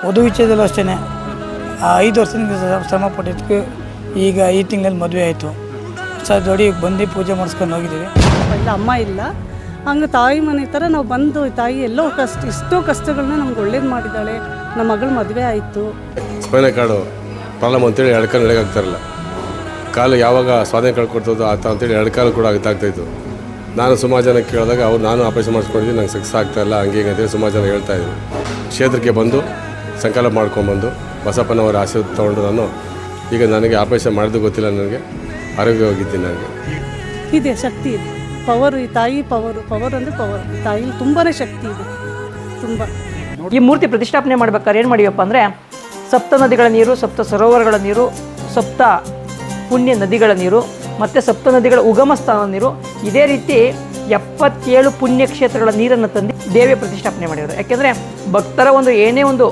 ವಧು ವಿಚ್ಛೇದಲ್ಲೂ ಅಷ್ಟೇ 5 ವರ್ಷದಿಂದ ಶ್ರಮ ಪಟ್ಟಿದ್ದಕ್ಕೆ ಈಗ ಈ ತಿಂಗಳಲ್ಲಿ ಮದುವೆ ಆಯಿತು. ಜೋಡಿ ಬಂದು ಪೂಜೆ ಮಾಡಿಸ್ಕೊಂಡು ಹೋಗಿದ್ದೀವಿ. ಇಲ್ಲ ಅಮ್ಮ ಇಲ್ಲ, ಹಂಗೆ ತಾಯಿ ಮನೆ ಥರ ನಾವು ಬಂದು ತಾಯಿ ಎಲ್ಲೋ ಎಷ್ಟೋ ಕಷ್ಟಗಳನ್ನ ನಮ್ಗೆ ಒಳ್ಳೇದು ಮಾಡಿದ್ದಾಳೆ. ನಮ್ಮ ಮಗಳ ಮದುವೆ ಆಯಿತು. ಸ್ಪೈನಲ್ ಕಾರ್ಡು ಪ್ರಾಬ್ಲಮ್ ಅಂತೇಳಿ 2 ಕಾಲು ನಡೆಯೋಕ್ಕಾಗ್ತಾಯಿರಲಿಲ್ಲ. ಕಾಲು ಯಾವಾಗ ಸ್ವಾಧೀನ ಕಳ್ಕೊಡ್ತದೋ ಆತ ಅಂತೇಳಿ 2 ಕಾಲು ಕೂಡ ಆಗ್ತಾಯಿತ್ತು. ನಾನು ಸುಮಾರು ಜನ ಕೇಳಿದಾಗ ನಾನು ಆಪರೇಷನ್ ಮಾಡಿಸ್ಕೊಂಡಿದ್ದೀನಿ, ನಂಗೆ ಸಕ್ಸಸ್ ಆಗ್ತಾಯಿಲ್ಲ ಹಂಗೆ ಹಿಂಗೆ ಅಂತೇಳಿ ಸುಮಾರು ಜನ ಹೇಳ್ತಾಯಿದ್ರು. ಕ್ಷೇತ್ರಕ್ಕೆ ಬಂದು ಸಂಕಲ್ಪ ಮಾಡ್ಕೊಂಬಂದು ಬಸಪ್ಪನವರ ಆಶೀರ್ವಾದ ತೊಗೊಂಡು ನಾನು ಈಗ ನನಗೆ ಆಪರೇಷನ್ ಮಾಡಿದ್ದು ಗೊತ್ತಿಲ್ಲ, ನನಗೆ ಆರೋಗ್ಯವಾಗಿದ್ದೀನಿ. ನನಗೆ ಇದೆ ಶಕ್ತಿ ಇದೆ, ಪವರ್. ಈ ತಾಯಿ ಪವರ್ ಅಂದರೆ ಪವರ್. ತಾಯಿಲಿ ತುಂಬಾ ಶಕ್ತಿ ಇದೆ, ತುಂಬ. ಈ ಮೂರ್ತಿ ಪ್ರತಿಷ್ಠಾಪನೆ ಮಾಡ್ಬೇಕಾದ್ರೆ ಏನು ಮಾಡಿವಪ್ಪ ಅಂದರೆ ಸಪ್ತ ನದಿಗಳ ನೀರು, ಸಪ್ತ ಸರೋವರಗಳ ನೀರು, ಸಪ್ತ ಪುಣ್ಯ ನದಿಗಳ ನೀರು ಮತ್ತು ಸಪ್ತ ನದಿಗಳ ಉಗಮ ಸ್ಥಾನದ ನೀರು, ಇದೇ ರೀತಿ 77 ಪುಣ್ಯಕ್ಷೇತ್ರಗಳ ನೀರನ್ನು ತಂದು ದೇವಿಯ ಪ್ರತಿಷ್ಠಾಪನೆ ಮಾಡಿದರು. ಯಾಕೆಂದರೆ ಭಕ್ತರ ಒಂದು ಏನೇ ಒಂದು